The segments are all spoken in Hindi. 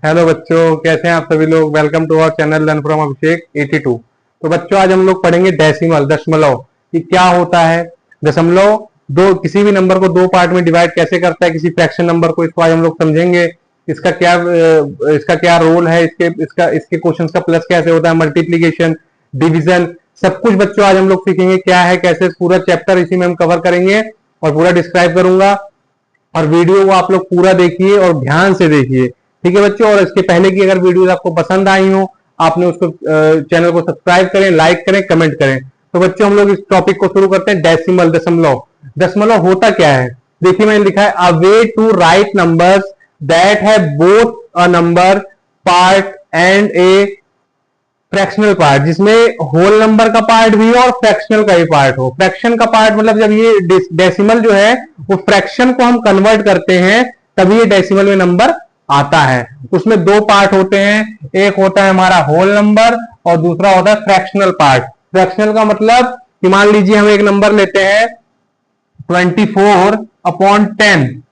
हेलो बच्चों, कैसे हैं आप सभी लोग। Welcome to our channel learn from Abhishek 82। तो बच्चों, आज हम लोग पढ़ेंगे डेसिमल, दशमलव कि क्या होता है। दशमलव दो किसी भी नंबर को दो पार्ट में डिवाइड कैसे करता है, किसी फ्रैक्शन नंबर को, इसको आज हम लोग समझेंगे। इसका क्या रोल है, इसके क्वेश्चंस का प्लस कैसे होता है, मल्टीप्लीकेशन, डिवीजन, सब कुछ बच्चों आज हम लोग सीखेंगे क्या है कैसे। पूरा चैप्टर इसी में हम कवर करेंगे और पूरा डिस्क्राइब करूंगा। और वीडियो को आप लोग पूरा देखिए और ध्यान से देखिए, ठीक है बच्चों। और इसके पहले की अगर वीडियो आपको पसंद आई हो, आपने उसको चैनल को सब्सक्राइब करें, लाइक करें, कमेंट करें। तो बच्चों, हम लोग इस टॉपिक को शुरू करते हैं। डेसिमल, दशमलव। दशमलव होता क्या है, देखिए मैंने लिखा है a way to write numbers that have both a number part and a fractional part, जिसमें होल नंबर का पार्ट भी हो और फ्रैक्शनल का भी पार्ट हो। फ्रैक्शन का पार्ट मतलब जब ये डेसिमल जो है वो फ्रैक्शन को हम कन्वर्ट करते हैं तभी ये डेसिमल में नंबर आता है। उसमें दो पार्ट होते हैं, एक होता है हमारा होल नंबर और दूसरा होता है फ्रैक्शनल पार्ट। फ्रैक्शनल का मतलब कि मान लीजिए हम एक नंबर लेते हैं 24/10,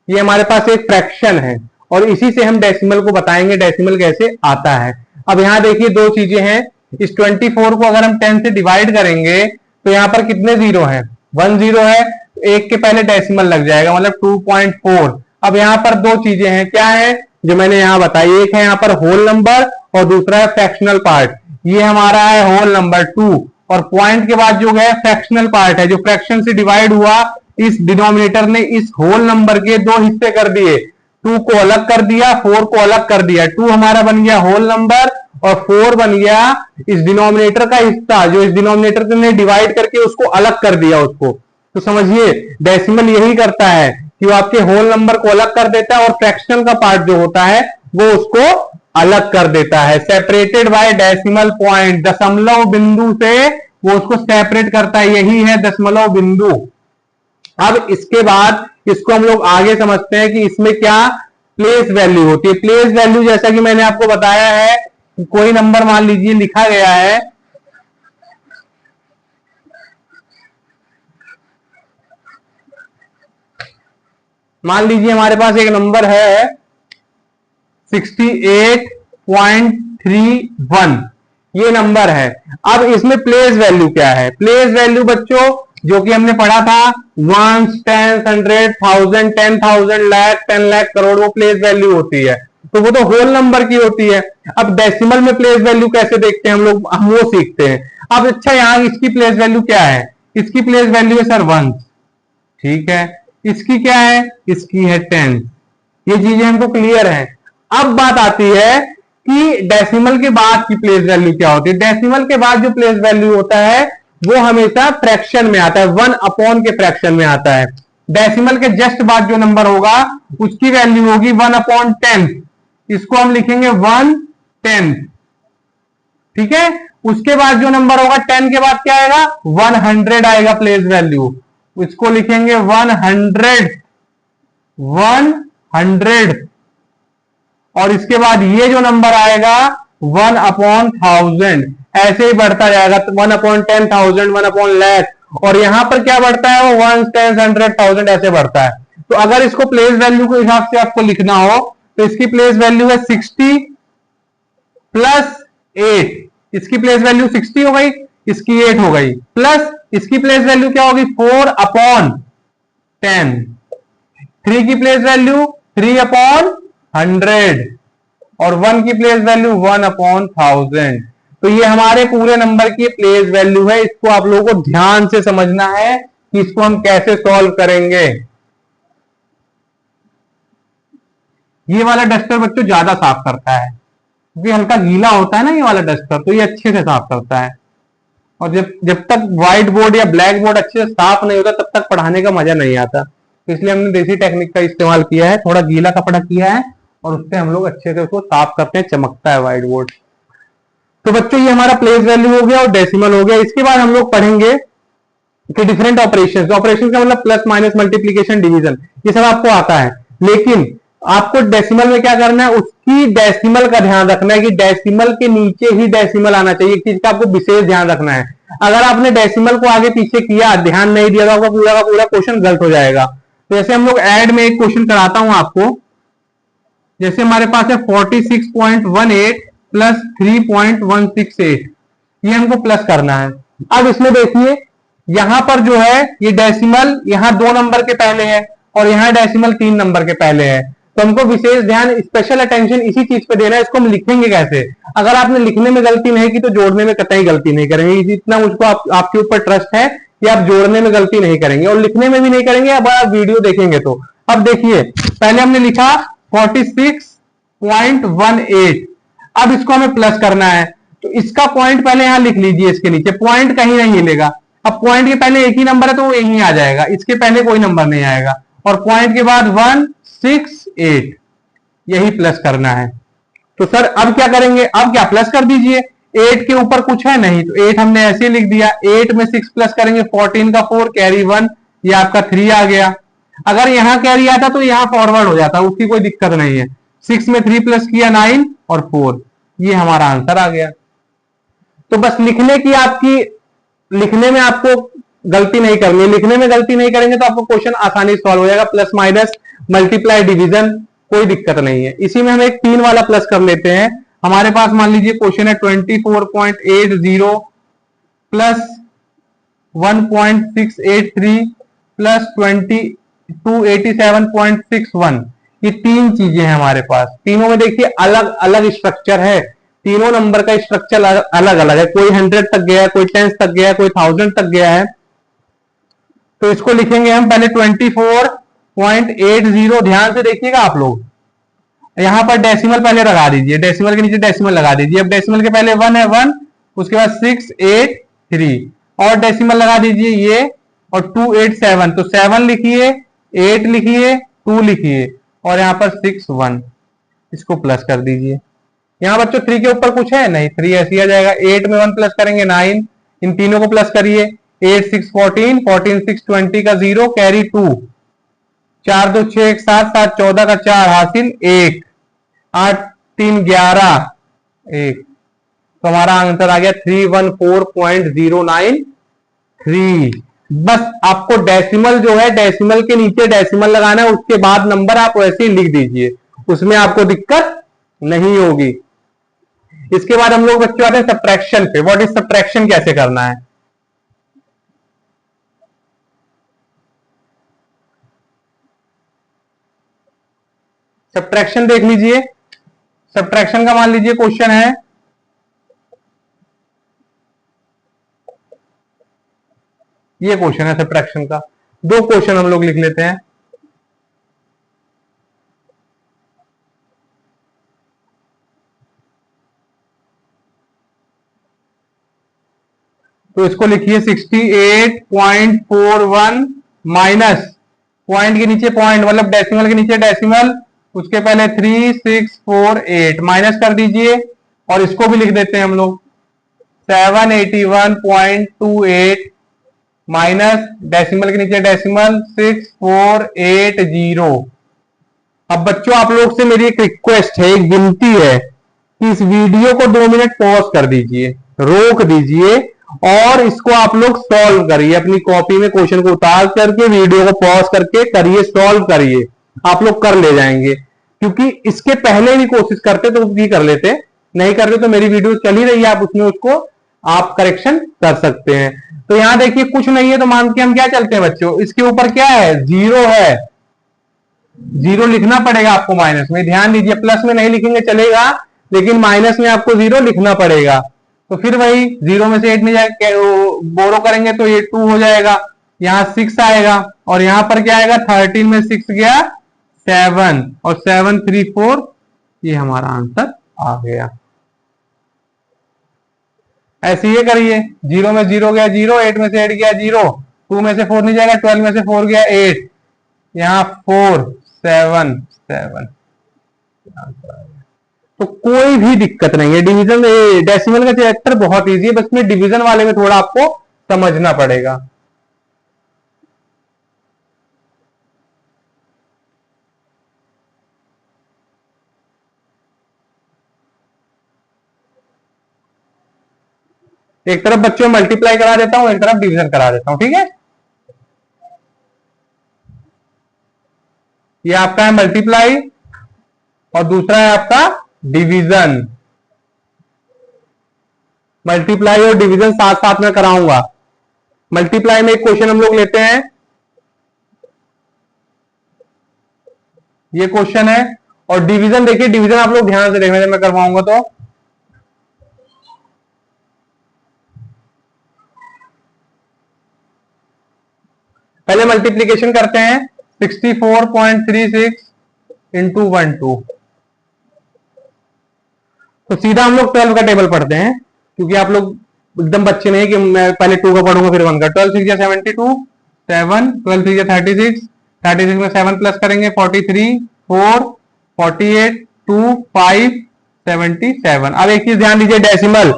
ये हमारे पास एक फ्रैक्शन है और इसी से हम डेसिमल को बताएंगे डेसिमल कैसे आता है। अब यहां देखिए दो चीजें हैं। इस 24 को अगर हम 10 से डिवाइड करेंगे तो यहां पर कितने जीरो हैं, 1 जीरो है। एक के पहले डेसिमल लग जाएगा, मतलब 2.4। अब यहां पर दो चीजें हैं, क्या है जो मैंने यहां बताई, एक है यहां पर होल नंबर और दूसरा है फ्रैक्शनल पार्ट। ये हमारा है होल नंबर 2 और पॉइंट के बाद जो है फ्रैक्शनल पार्ट है, जो फ्रैक्शन से डिवाइड हुआ। इस डिनोमिनेटर ने इस होल नंबर के दो हिस्से कर दिए, 2 को अलग कर दिया, 4 को अलग कर दिया। 2 हमारा बन गया होल नंबर और 4 बन गया इस डिनोमिनेटर का हिस्सा, जो इस डिनोमिनेटर ने डिवाइड करके उसको अलग कर दिया उसको। तो समझिए डेसिमल यही करता है कि वो आपके होल नंबर को अलग कर देता है और फ्रैक्शनल का पार्ट जो होता है वो उसको अलग कर देता है। सेपरेटेड बाय डेसिमल पॉइंट, दशमलव बिंदु से वो उसको सेपरेट करता है, यही है दशमलव बिंदु। अब इसके बाद इसको हम लोग आगे समझते हैं कि इसमें क्या प्लेस वैल्यू होती है। प्लेस वैल्यू जैसा कि मैंने आपको बताया है, कोई नंबर मान लीजिए लिखा गया है मान लीजिए हमारे पास एक नंबर है 68.31, ये नंबर है। अब इसमें प्लेस वैल्यू क्या है, प्लेस वैल्यू बच्चों जो कि हमने पढ़ा था 1, 10, 100, 1000, 10,000, लाख, 10 लाख, करोड़, वो प्लेस वैल्यू होती है। तो वो तो होल नंबर की होती है। अब डेसिमल में प्लेस वैल्यू कैसे देखते हैं हम लोग, हम वो सीखते हैं। अब अच्छा, यहां इसकी प्लेस वैल्यू क्या है, इसकी प्लेस वैल्यू है सर 1, ठीक है। इसकी क्या है, इसकी है 10। ये चीजें हमको क्लियर है। अब बात आती है कि डेसिमल के बाद की प्लेस वैल्यू क्या होती है। डेसिमल के बाद जो प्लेस वैल्यू होता है वो हमेशा फ्रैक्शन में आता है, 1 अपॉन के फ्रैक्शन में आता है। डेसिमल के जस्ट बाद जो नंबर होगा उसकी वैल्यू होगी 1/10। इसको हम लिखेंगे 1/10, ठीक है। उसके बाद जो नंबर होगा 10 के बाद क्या आएगा, 100 आएगा प्लेस वैल्यू, इसको लिखेंगे 100, 100। और इसके बाद ये जो नंबर आएगा 1/1000, ऐसे ही बढ़ता जाएगा, 1/10,000, 1/लाख। और यहां पर क्या बढ़ता है, वो 1, 10, 100, 1000 ऐसे बढ़ता है। तो अगर इसको प्लेस वैल्यू के हिसाब से आपको लिखना हो तो इसकी प्लेस वैल्यू है 60 + 8। इसकी प्लेस वैल्यू 60 हो गई, इसकी 8 हो गई, प्लस इसकी प्लेस वैल्यू क्या होगी 4/10। 3 की प्लेस वैल्यू 3/100 और 1 की प्लेस वैल्यू 1/1000। तो ये हमारे पूरे नंबर की प्लेस वैल्यू है। इसको आप लोगों को ध्यान से समझना है कि इसको हम कैसे सॉल्व करेंगे। ये वाला डस्टर बच्चों ज्यादा साफ करता है क्योंकि हल्का गीला होता है ना ये वाला डस्टर, तो ये अच्छे से साफ करता है। और जब तक व्हाइट बोर्ड या ब्लैक बोर्ड अच्छे से साफ नहीं होता तब तक पढ़ाने का मजा नहीं आता। तो इसलिए हमने देसी टेक्निक का इस्तेमाल किया है, थोड़ा गीला कपड़ा किया है और उससे हम लोग अच्छे से उसको साफ करते हैं, चमकता है व्हाइट बोर्ड। तो बच्चों ये हमारा प्लेस वैल्यू हो गया और डेसिमल हो गया। इसके बाद हम लोग पढ़ेंगे कि डिफरेंट ऑपरेशंस। ऑपरेशन का मतलब प्लस, माइनस, मल्टीप्लीकेशन, डिवीजन, ये सब आपको आता है। लेकिन आपको डेसिमल में क्या करना है, उसकी डेसिमल का ध्यान रखना है कि डेसिमल के नीचे ही डेसिमल आना चाहिए। एक चीज का आपको विशेष ध्यान रखना है, अगर आपने डेसिमल को आगे पीछे किया, ध्यान नहीं दिया तो आपका पूरा का पूरा क्वेश्चन गलत हो जाएगा। तो जैसे हम लोग ऐड में एक क्वेश्चन कराता हूं आपको, जैसे हमारे पास है 46.18 प्लस 3.168, ये हमको प्लस करना है। अब इसमें देखिए यहां पर जो है ये डेसिमल यहां 2 नंबर के पहले है और यहां डेसिमल 3 नंबर के पहले है, तो हमको विशेष ध्यान, स्पेशल अटेंशन इसी चीज पे देना है। इसको हम लिखेंगे कैसे? अगर आपने लिखने में गलती नहीं की तो जोड़ने में कतई गलती नहीं करेंगे, इतना मुझको आपके ऊपर ट्रस्ट है कि आप जोड़ने में गलती नहीं करेंगे और लिखने में भी नहीं करेंगे। अब आप वीडियो देखेंगे तो अब देखिए पहले हमने लिखा 46.18, अब इसको हमें प्लस करना है तो इसका पॉइंट पहले यहां लिख लीजिए, इसके नीचे पॉइंट कहीं नहीं मिलेगा। अब पॉइंट के पहले एक ही नंबर है तो वो यही आ जाएगा, इसके पहले कोई नंबर नहीं आएगा, और पॉइंट के बाद 168, यही प्लस करना है। तो सर अब क्या करेंगे? अब क्या प्लस कर दीजिए, 8 के ऊपर कुछ है नहीं तो 8 हमने ऐसे लिख दिया, 8 में 6 प्लस करेंगे, 14 का 4 कैरी 1, ये आपका 3 आ गया। अगर यहां कैरी आता तो यहां फॉरवर्ड हो जाता, उसकी कोई दिक्कत नहीं है। 6 में 3 प्लस किया 9 और 4, ये हमारा आंसर आ गया। तो बस लिखने की आपकी, लिखने में आपको गलती नहीं करनी है, लिखने में गलती नहीं करेंगे तो आपको क्वेश्चन आसानी सॉल्व हो जाएगा। प्लस माइनस मल्टीप्लाई डिवीजन कोई दिक्कत नहीं है। इसी में हम एक 3 वाला प्लस कर लेते हैं। हमारे पास मान लीजिए क्वेश्चन है 24.80 प्लस 1.683 प्लस 287.61, ये 3 चीजें हैं हमारे पास। तीनों में देखिए अलग अलग स्ट्रक्चर है, तीनों नंबर का स्ट्रक्चर अलग अलग है, कोई 100 तक गया है, कोई 10 तक गया है, कोई 1000 तक गया है। तो इसको लिखेंगे हम पहले 24.80, ध्यान से देखिएगा आप लोग, यहां पर डेसिमल पहले लगा दीजिए, डेसिमल के नीचे डेसिमल लगा दीजिए। अब डेसिमल के पहले 1 है 1, उसके बाद 683 और डेसिमल लगा दीजिए ये, और 287, तो 7 लिखिए, 8 लिखिए, 2 लिखिए और यहां पर 61, इसको प्लस कर दीजिए। यहां बच्चों 3 के ऊपर कुछ है नहीं, 3 ऐसे आ जाएगा। 8 में 1 प्लस करेंगे 9, इन तीनों को प्लस करिए, 8 6 14, 14 6 20 का 0 कैरी 2, 4 2 6 1 7, 7 14 का 4 हासिल 1, 8 3 11 1, तो हमारा आंसर आ गया 314.093। बस आपको डेसिमल जो है, डेसिमल के नीचे डेसिमल लगाना है, उसके बाद नंबर आप वैसे ही लिख दीजिए, उसमें आपको दिक्कत नहीं होगी। इसके बाद हम लोग बच्चों आते हैं सब्ट्रैक्शन पे। व्हाट इज सब्ट्रैक्शन, कैसे करना है? सब्ट्रैक्शन देख लीजिए, सब्ट्रैक्शन का मान लीजिए क्वेश्चन है, ये क्वेश्चन है सब्ट्रैक्शन का। 2 क्वेश्चन हम लोग लिख लेते हैं। तो इसको लिखिए 68.41 माइनस, पॉइंट के नीचे पॉइंट मतलब डेसिमल के नीचे डेसिमल, उसके पहले 3648 माइनस कर दीजिए, और इसको भी लिख देते हैं हम लोग 781.28 माइनस डेसिमल के नीचे डेसिमल 6480। अब बच्चों आप लोग से मेरी एक रिक्वेस्ट है, एक विनती है कि इस वीडियो को 2 मिनट पॉज कर दीजिए, रोक दीजिए और इसको आप लोग सॉल्व करिए। अपनी कॉपी में क्वेश्चन को उतार करके वीडियो को पॉज करके करिए, सॉल्व करिए, आप लोग कर ले जाएंगे। क्योंकि इसके पहले भी कोशिश करते तो भी कर लेते, नहीं करते तो मेरी वीडियो चल ही रही है, आप उसमें उसको आप करेक्शन कर सकते हैं। तो यहां देखिए कुछ नहीं है तो मान के हम क्या चलते हैं बच्चों, इसके ऊपर क्या है, 0 है, 0 लिखना पड़ेगा आपको माइनस में। ध्यान दीजिए प्लस में नहीं लिखेंगे चलेगा, लेकिन माइनस में आपको 0 लिखना पड़ेगा। तो फिर वही 0 में से 8 में जाए बोरो करेंगे तो ये 2 हो जाएगा, यहां 6 आएगा और यहां पर क्या आएगा, 13 में 6 गया 7 और 7 3 4, ये हमारा आंसर आ गया। ऐसे ये करिए, 0 में 0 गया 0, 8 में से 8 गया 0, 2 में से 4 नहीं जाएगा, 12 में से 4 गया 8, यहां 4 7 7, तो कोई भी दिक्कत नहीं है। डिवीजन डेसिमल का चैप्टर बहुत इजी है, बस में डिवीजन वाले में थोड़ा आपको समझना पड़ेगा। एक तरफ बच्चों मल्टीप्लाई करा देता हूं, एक तरफ डिवीजन करा देता हूं, ठीक है। ये आपका है मल्टीप्लाई और दूसरा है आपका डिवीजन। मल्टीप्लाई और डिवीजन साथ साथ में कराऊंगा। मल्टीप्लाई में एक क्वेश्चन हम लोग लेते हैं, ये क्वेश्चन है। और डिवीजन देखिए, डिवीजन आप लोग ध्यान से देखना जब मैं करवाऊंगा तो। पहले मल्टीप्लीकेशन करते हैं, 64.36 इंटू 12। तो सीधा हम लोग 12 का टेबल पढ़ते हैं, क्योंकि आप लोग एकदम बच्चे नहीं कि मैं पहले 2 का पढ़ूंगा फिर 1 का। 12 6 या 72, 7, 12 6 या 36, 36 में 7 प्लस करेंगे 43, 4, 48, 2, 5, 77। अब एक चीज ध्यान दीजिए, डेसिमल।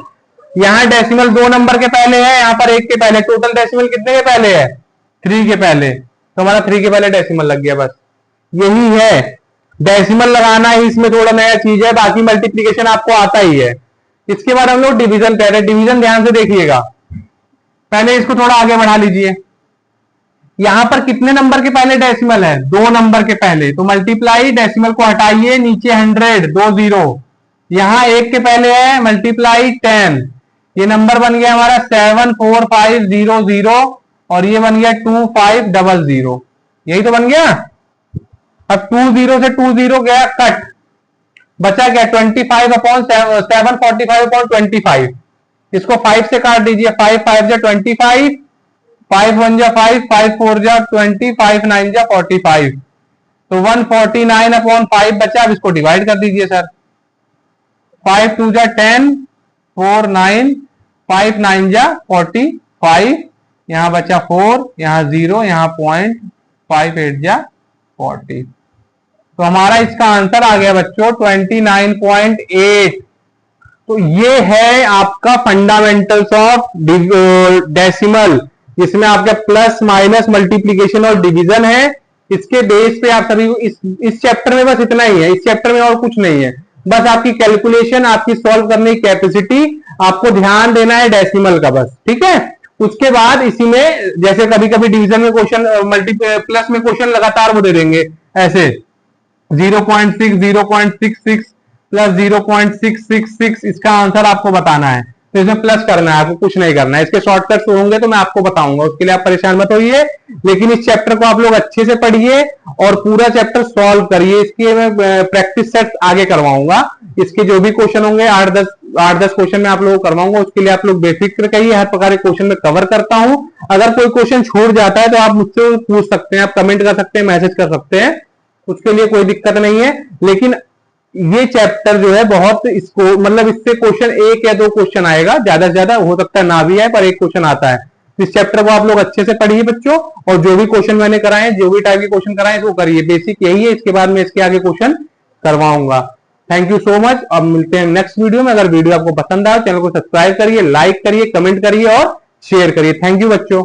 यहां डेसिमल 2 नंबर के पहले है, यहां पर 1 के पहले। टोटल डेसिमल कितने के पहले है? 3 के पहले। तो हमारा 3 के पहले डेसिमल लग गया, बस यही है। डेसिमल लगाना ही इसमें थोड़ा नया चीज है, बाकी मल्टीप्लीकेशन आपको आता ही है। इसके बाद हम लोग डिवीजन कह रहे हैं। डिवीजन ध्यान से देखिएगा, पहले इसको थोड़ा आगे बढ़ा लीजिए। यहां पर कितने नंबर के पहले डेसिमल है? 2 नंबर के पहले। तो मल्टीप्लाई, डेसिमल को हटाइए, नीचे 100, 2 0। यहां 1 के पहले है, मल्टीप्लाई 10। ये नंबर बन गया हमारा 74500, और ये बन गया 2500। यही तो बन गया। अब 20 से 20 गया कट, बचा क्या? 25/745/25। इसको 5 से काट दीजिए। 5 5 जा 25, 5 1 जा 5, 5 4 जा 20, 5 9 जा 45। तो 149/5 बचा। अब इसको डिवाइड कर दीजिए सर। 5 2 जा 10, 4 9, 5 9 जा 45। यहां बचा 4, यहां 0, यहां पॉइंट, 5 8 जा 40। तो हमारा इसका आंसर आ गया बच्चों 29.8। तो ये है आपका फंडामेंटल्स ऑफ डेसिमल, जिसमें आपका प्लस माइनस मल्टीप्लीकेशन और डिवीजन है। इसके बेस पे आप सभी को इस चैप्टर में बस इतना ही है। इस चैप्टर में और कुछ नहीं है, बस आपकी कैलकुलेशन, आपकी सॉल्व करने की कैपेसिटी, आपको ध्यान देना है डेसिमल का बस, ठीक है। उसके बाद इसी में जैसे कभी कभी डिवीजन में क्वेश्चन, प्लस में क्वेश्चन लगातार वो दे देंगे ऐसे 0.6 0.66 प्लस 0.666, इसका आंसर आपको बताना है। तो इसमें प्लस करना है, आपको कुछ नहीं करना है। इसके शॉर्टकट्स होंगे तो मैं आपको बताऊंगा, उसके लिए आप परेशान मत होइए। लेकिन इस चैप्टर को आप लोग अच्छे से पढ़िए और पूरा चैप्टर सॉल्व करिए। इसके मैं प्रैक्टिस सेट आगे करवाऊंगा। इसके जो भी क्वेश्चन होंगे 8-10 क्वेश्चन में आप लोगों को करवाऊंगा। उसके लिए आप लोग बेफिक्र करिए, हर प्रकार के क्वेश्चन में कवर करता हूं। अगर कोई क्वेश्चन छूट जाता है तो आप मुझसे पूछ सकते हैं, आप कमेंट कर सकते हैं, मैसेज कर सकते हैं, उसके लिए कोई दिक्कत नहीं है। लेकिन ये चैप्टर जो है बहुत, इसको मतलब इससे क्वेश्चन 1 या 2 क्वेश्चन आएगा, ज्यादा से ज्यादा हो सकता है ना भी आए, पर 1 क्वेश्चन आता है। इस चैप्टर को आप लोग अच्छे से पढ़िए बच्चों, और जो भी क्वेश्चन मैंने कराए, जो भी टाइप के क्वेश्चन कराए, वो करिए। बेसिक यही है, इसके बाद में इसके आगे क्वेश्चन करवाऊंगा। Thank you so much. अब मिलते हैं नेक्स्ट वीडियो में। अगर वीडियो आपको पसंद आए, चैनल को सब्सक्राइब करिए, लाइक करिए, कमेंट करिए और शेयर करिए। थैंक यू बच्चों।